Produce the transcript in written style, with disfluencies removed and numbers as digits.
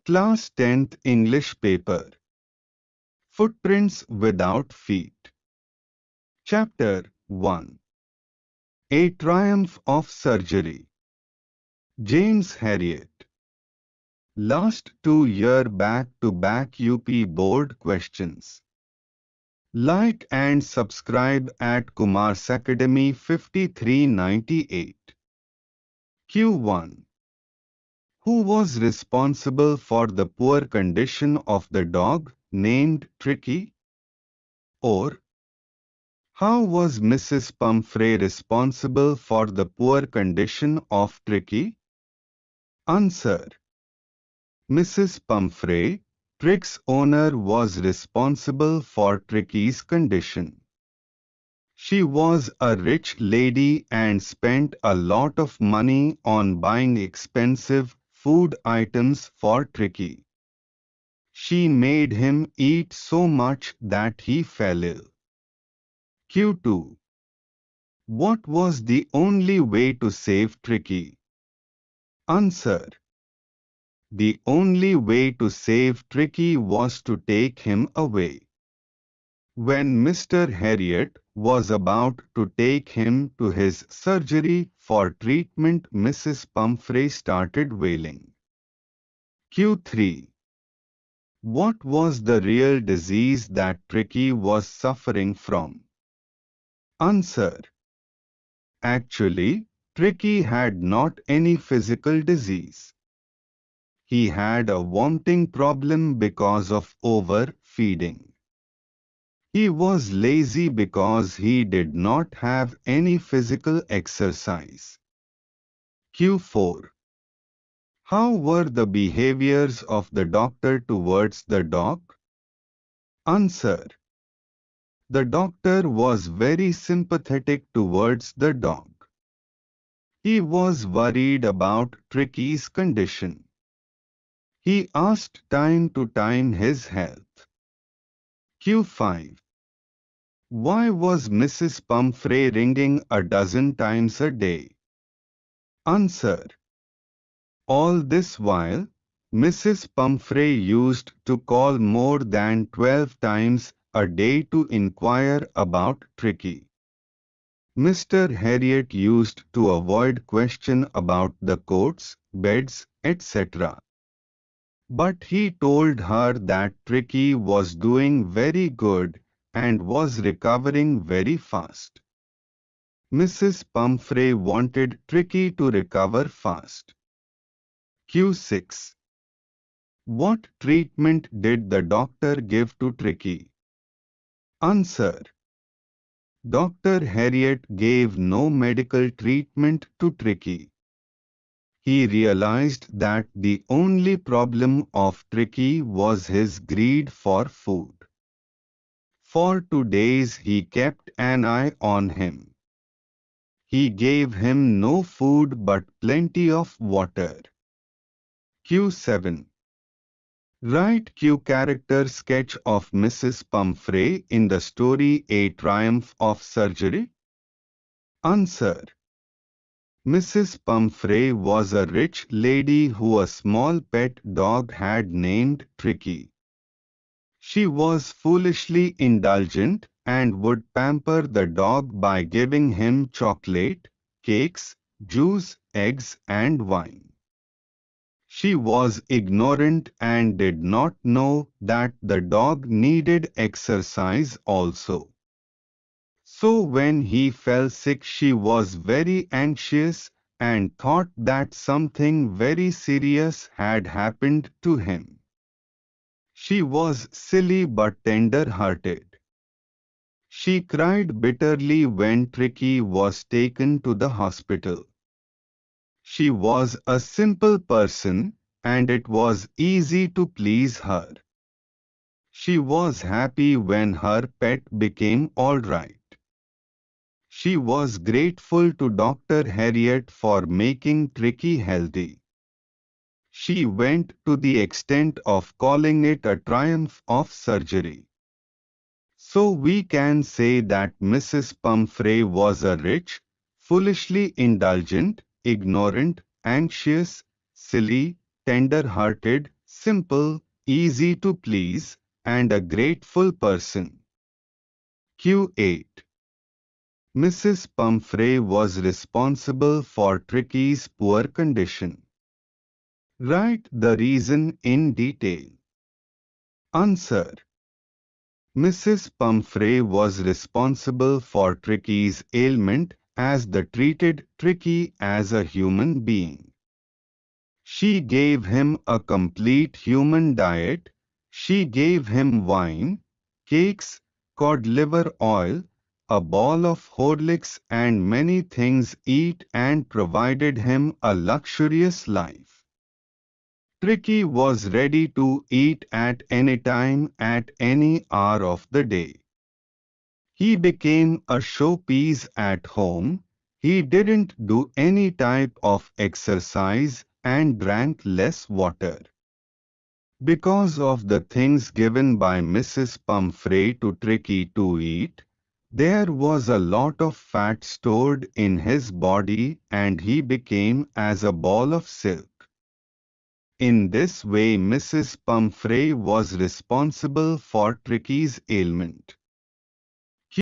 Class 10th English paper. Footprints without feet. Chapter 1. A Triumph of Surgery. James Herriot. Last 2 year back-to-back UP board questions. Like and subscribe at Kumar's Academy 5398. Q1. Who was responsible for the poor condition of the dog named Tricky? Or, how was Mrs. Pumphrey responsible for the poor condition of Tricky? Answer. Mrs. Pumphrey, Trick's owner, was responsible for Tricky's condition. She was a rich lady and spent a lot of money on buying expensive food items for Tricky. She made him eat so much that he fell ill. Q2. What was the only way to save Tricky? Answer. The only way to save Tricky was to take him away. When Mr. Herriot was about to take him to his surgery for treatment, Mrs. Pumphrey started wailing. Q3. What was the real disease that Tricky was suffering from? Answer. Actually, Tricky had not any physical disease. He had a vomiting problem because of overfeeding. He was lazy because he did not have any physical exercise. Q4. How were the behaviors of the doctor towards the dog? Answer. The doctor was very sympathetic towards the dog. He was worried about Tricky's condition. He asked time to time his health. Q5. Why was Mrs. Pumphrey ringing a dozen times a day? Answer. All this while, Mrs. Pumphrey used to call more than 12 times a day to inquire about Tricky. Mr. Herriot used to avoid question about the coats, beds, etc. But he told her that Tricky was doing very good and was recovering very fast. Mrs. Pumphrey wanted Tricky to recover fast. Q6. What treatment did the doctor give to Tricky? Answer. Dr. Herriot gave no medical treatment to Tricky. He realized that the only problem of Tricky was his greed for food. For 2 days he kept an eye on him. He gave him no food but plenty of water. Q7. Write Q character sketch of Mrs. Pumphrey in the story A Triumph of Surgery. Answer. Mrs. Pumphrey was a rich lady who a small pet dog had named Tricky. She was foolishly indulgent and would pamper the dog by giving him chocolate, cakes, juice, eggs and wine. She was ignorant and did not know that the dog needed exercise also. So when he fell sick, she was very anxious and thought that something very serious had happened to him. She was silly but tender-hearted. She cried bitterly when Tricky was taken to the hospital. She was a simple person, and it was easy to please her. She was happy when her pet became all right. She was grateful to Dr. Herriot for making Tricky healthy. She went to the extent of calling it a triumph of surgery. So we can say that Mrs. Pumphrey was a rich, foolishly indulgent, ignorant, anxious, silly, tender-hearted, simple, easy to please, and a grateful person. Q8. Mrs. Pumphrey was responsible for Tricky's poor condition. Write the reason in detail. Answer. Mrs. Pumphrey was responsible for Tricky's ailment as they treated Tricky as a human being. She gave him a complete human diet. She gave him wine, cakes, cod liver oil, a ball of Horlicks and many things eat and provided him a luxurious life. Tricky was ready to eat at any time at any hour of the day. He became a showpiece at home. He didn't do any type of exercise and drank less water. Because of the things given by Mrs. Pumphrey to Tricky to eat, there was a lot of fat stored in his body and he became as a ball of silk. In this way Mrs. Pumphrey was responsible for Tricky's ailment.